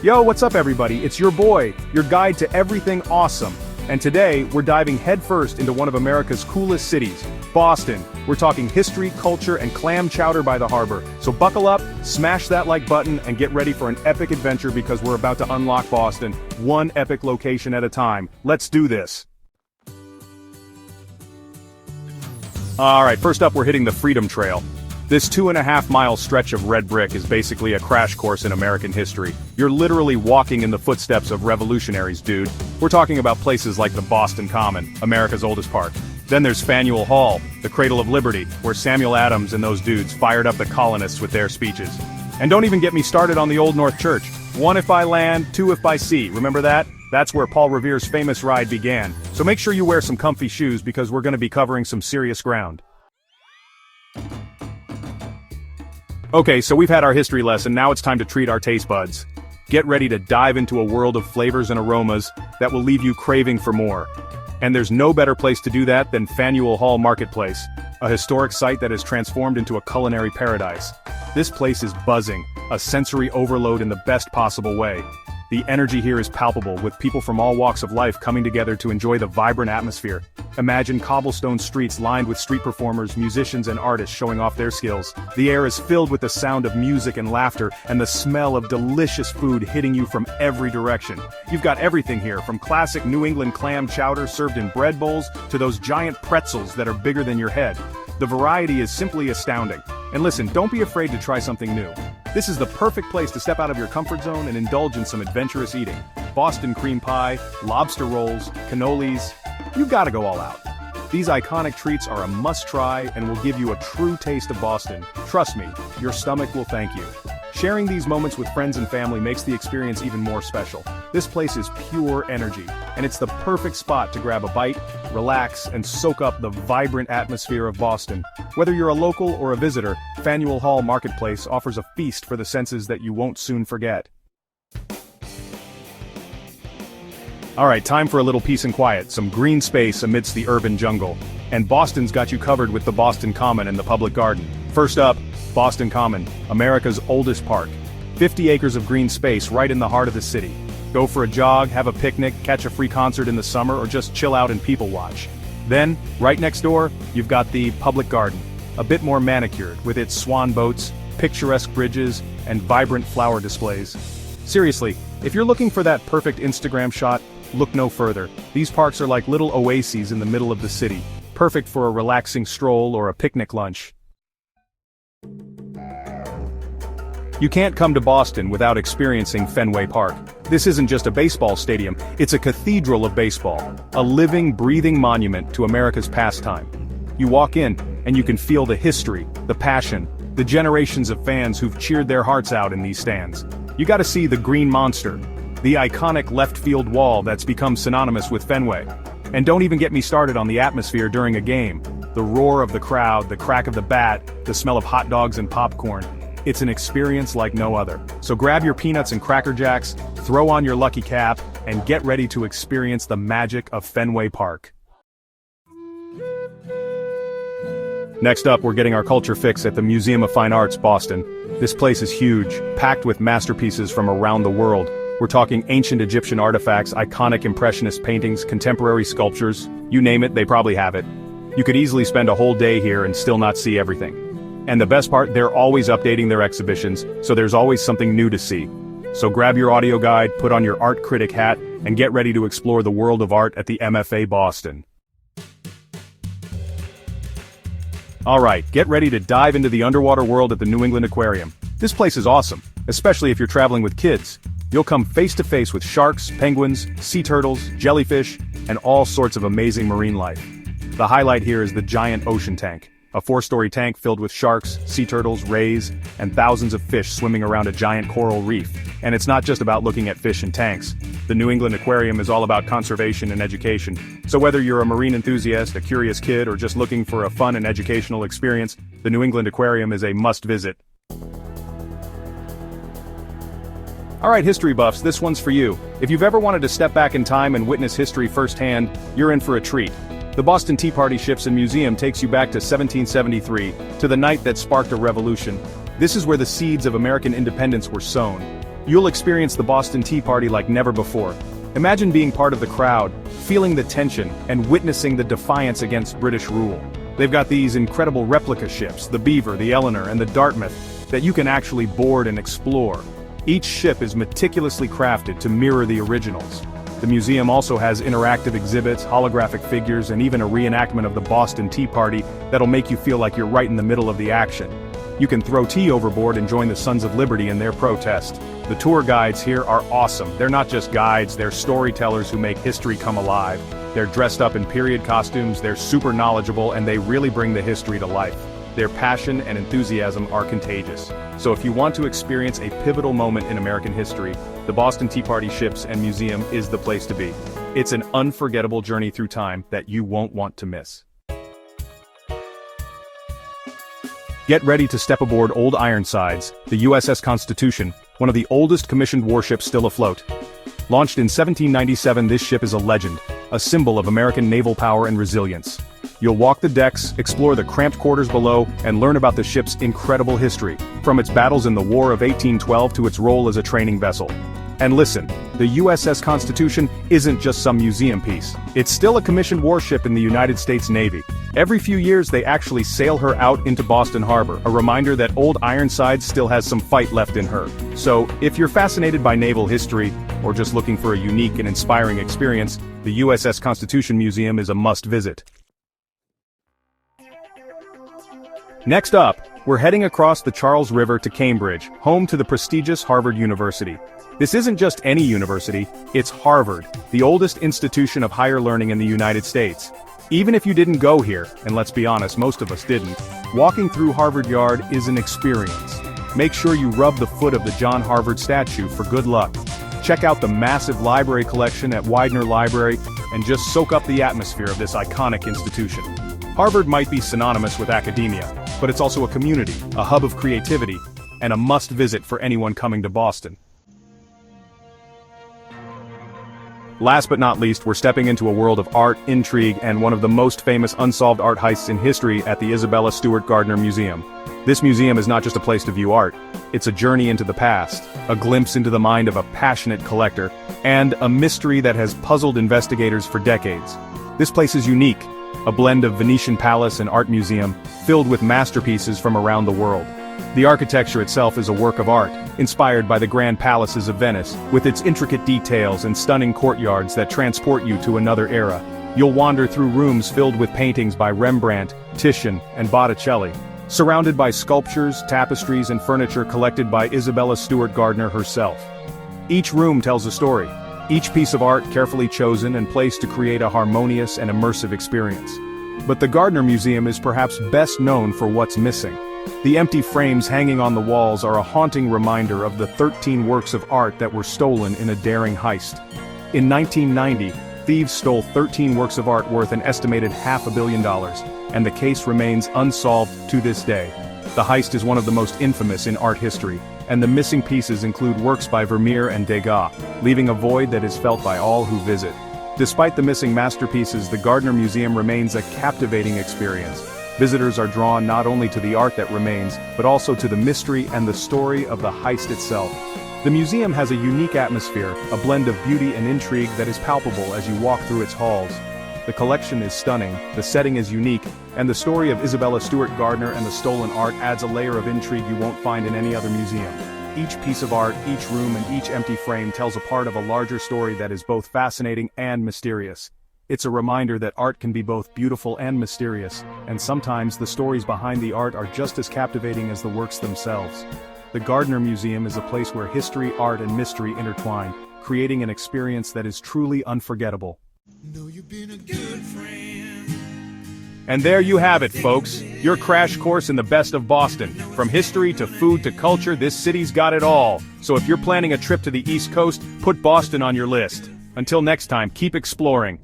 Yo, what's up everybody? It's your boy, your guide to everything awesome. And today, we're diving headfirst into one of America's coolest cities, Boston. We're talking history, culture, and clam chowder by the harbor. So buckle up, smash that like button, and get ready for an epic adventure because we're about to unlock Boston, one epic location at a time. Let's do this. Alright, first up we're hitting the Freedom Trail. This 2.5-mile stretch of red brick is basically a crash course in American history. You're literally walking in the footsteps of revolutionaries, dude. We're talking about places like the Boston Common, America's oldest park. Then there's Faneuil Hall, the cradle of liberty, where Samuel Adams and those dudes fired up the colonists with their speeches. And don't even get me started on the Old North Church. 1 if by land, 2 if by sea, remember that? That's where Paul Revere's famous ride began. So make sure you wear some comfy shoes because we're gonna be covering some serious ground. Okay, so we've had our history lesson, now it's time to treat our taste buds. Get ready to dive into a world of flavors and aromas that will leave you craving for more. And there's no better place to do that than Faneuil Hall Marketplace, a historic site that has transformed into a culinary paradise. This place is buzzing, a sensory overload in the best possible way. The energy here is palpable, with people from all walks of life coming together to enjoy the vibrant atmosphere. Imagine cobblestone streets lined with street performers, musicians and artists showing off their skills. The air is filled with the sound of music and laughter, and the smell of delicious food hitting you from every direction. You've got everything here, from classic New England clam chowder served in bread bowls, to those giant pretzels that are bigger than your head. The variety is simply astounding. And listen, don't be afraid to try something new. This is the perfect place to step out of your comfort zone and indulge in some adventurous eating. Boston cream pie, lobster rolls, cannolis. You've got to go all out. These iconic treats are a must-try and will give you a true taste of Boston. Trust me, your stomach will thank you. Sharing these moments with friends and family makes the experience even more special. This place is pure energy, and it's the perfect spot to grab a bite, relax, and soak up the vibrant atmosphere of Boston. Whether you're a local or a visitor, Faneuil Hall Marketplace offers a feast for the senses that you won't soon forget. Alright, time for a little peace and quiet, some green space amidst the urban jungle. And Boston's got you covered with the Boston Common and the Public Garden. First up, Boston Common, America's oldest park. 50 acres of green space right in the heart of the city. Go for a jog, have a picnic, catch a free concert in the summer, or just chill out and people watch. Then, right next door, you've got the Public Garden. A bit more manicured, with its swan boats, picturesque bridges, and vibrant flower displays. Seriously, if you're looking for that perfect Instagram shot, look no further. These parks are like little oases in the middle of the city, perfect for a relaxing stroll or a picnic lunch. You can't come to Boston without experiencing Fenway Park. This isn't just a baseball stadium, it's a cathedral of baseball, a living, breathing monument to America's pastime. You walk in, and you can feel the history, the passion, the generations of fans who've cheered their hearts out in these stands. You gotta see the Green Monster, the iconic left field wall that's become synonymous with Fenway. And don't even get me started on the atmosphere during a game. The roar of the crowd, the crack of the bat, the smell of hot dogs and popcorn. It's an experience like no other. So grab your peanuts and Cracker Jacks, throw on your lucky cap, and get ready to experience the magic of Fenway Park. Next up, we're getting our culture fix at the Museum of Fine Arts, Boston. This place is huge, packed with masterpieces from around the world. We're talking ancient Egyptian artifacts, iconic impressionist paintings, contemporary sculptures. You name it, they probably have it. You could easily spend a whole day here and still not see everything. And the best part, they're always updating their exhibitions, so there's always something new to see. So grab your audio guide, put on your art critic hat, and get ready to explore the world of art at the MFA Boston. Alright, get ready to dive into the underwater world at the New England Aquarium. This place is awesome, especially if you're traveling with kids. You'll come face to face with sharks, penguins, sea turtles, jellyfish, and all sorts of amazing marine life. The highlight here is the giant ocean tank. A 4-story tank filled with sharks, sea turtles, rays, and thousands of fish swimming around a giant coral reef. And it's not just about looking at fish in tanks. The New England Aquarium is all about conservation and education. So whether you're a marine enthusiast, a curious kid, or just looking for a fun and educational experience, the New England Aquarium is a must-visit. Alright history buffs, this one's for you. If you've ever wanted to step back in time and witness history firsthand, you're in for a treat. The Boston Tea Party Ships and Museum takes you back to 1773, to the night that sparked a revolution. This is where the seeds of American independence were sown. You'll experience the Boston Tea Party like never before. Imagine being part of the crowd, feeling the tension, and witnessing the defiance against British rule. They've got these incredible replica ships, the Beaver, the Eleanor, and the Dartmouth, that you can actually board and explore. Each ship is meticulously crafted to mirror the originals. The museum also has interactive exhibits, holographic figures, and even a reenactment of the Boston Tea Party that'll make you feel like you're right in the middle of the action. You can throw tea overboard and join the Sons of Liberty in their protest. The tour guides here are awesome. They're not just guides, they're storytellers who make history come alive. They're dressed up in period costumes, they're super knowledgeable, and they really bring the history to life. Their passion and enthusiasm are contagious. So if you want to experience a pivotal moment in American history, the Boston Tea Party Ships and Museum is the place to be. It's an unforgettable journey through time that you won't want to miss. Get ready to step aboard Old Ironsides, the USS Constitution, one of the oldest commissioned warships still afloat. Launched in 1797, this ship is a legend, a symbol of American naval power and resilience. You'll walk the decks, explore the cramped quarters below, and learn about the ship's incredible history, from its battles in the War of 1812 to its role as a training vessel. And listen, the USS Constitution isn't just some museum piece. It's still a commissioned warship in the United States Navy. Every few years they actually sail her out into Boston Harbor, a reminder that Old Ironsides still has some fight left in her. So, if you're fascinated by naval history, or just looking for a unique and inspiring experience, the USS Constitution Museum is a must-visit. Next up, we're heading across the Charles River to Cambridge, home to the prestigious Harvard University. This isn't just any university, it's Harvard, the oldest institution of higher learning in the United States. Even if you didn't go here, and let's be honest, most of us didn't, walking through Harvard Yard is an experience. Make sure you rub the foot of the John Harvard statue for good luck. Check out the massive library collection at Widener Library, and just soak up the atmosphere of this iconic institution. Harvard might be synonymous with academia, but it's also a community, a hub of creativity, and a must-visit for anyone coming to Boston. Last but not least, we're stepping into a world of art, intrigue, and one of the most famous unsolved art heists in history at the Isabella Stewart Gardner Museum. This museum is not just a place to view art, it's a journey into the past, a glimpse into the mind of a passionate collector, and a mystery that has puzzled investigators for decades. This place is unique, a blend of Venetian palace and art museum, filled with masterpieces from around the world. The architecture itself is a work of art, inspired by the grand palaces of Venice, with its intricate details and stunning courtyards that transport you to another era. You'll wander through rooms filled with paintings by Rembrandt, Titian, and Botticelli, surrounded by sculptures, tapestries, and furniture collected by Isabella Stewart Gardner herself. Each room tells a story, each piece of art carefully chosen and placed to create a harmonious and immersive experience. But the Gardner Museum is perhaps best known for what's missing. The empty frames hanging on the walls are a haunting reminder of the 13 works of art that were stolen in a daring heist. In 1990, thieves stole 13 works of art worth an estimated $500 million, and the case remains unsolved to this day. The heist is one of the most infamous in art history, and the missing pieces include works by Vermeer and Degas, leaving a void that is felt by all who visit. Despite the missing masterpieces, the Gardner Museum remains a captivating experience. Visitors are drawn not only to the art that remains, but also to the mystery and the story of the heist itself. The museum has a unique atmosphere, a blend of beauty and intrigue that is palpable as you walk through its halls. The collection is stunning, the setting is unique, and the story of Isabella Stewart Gardner and the stolen art adds a layer of intrigue you won't find in any other museum. Each piece of art, each room, and each empty frame tells a part of a larger story that is both fascinating and mysterious. It's a reminder that art can be both beautiful and mysterious, and sometimes the stories behind the art are just as captivating as the works themselves. The Gardner Museum is a place where history, art, and mystery intertwine, creating an experience that is truly unforgettable. Know you've been a good friend. And there you have it, folks. Your crash course in the best of Boston. From history to food to culture, this city's got it all. So if you're planning a trip to the East Coast, put Boston on your list. Until next time, keep exploring.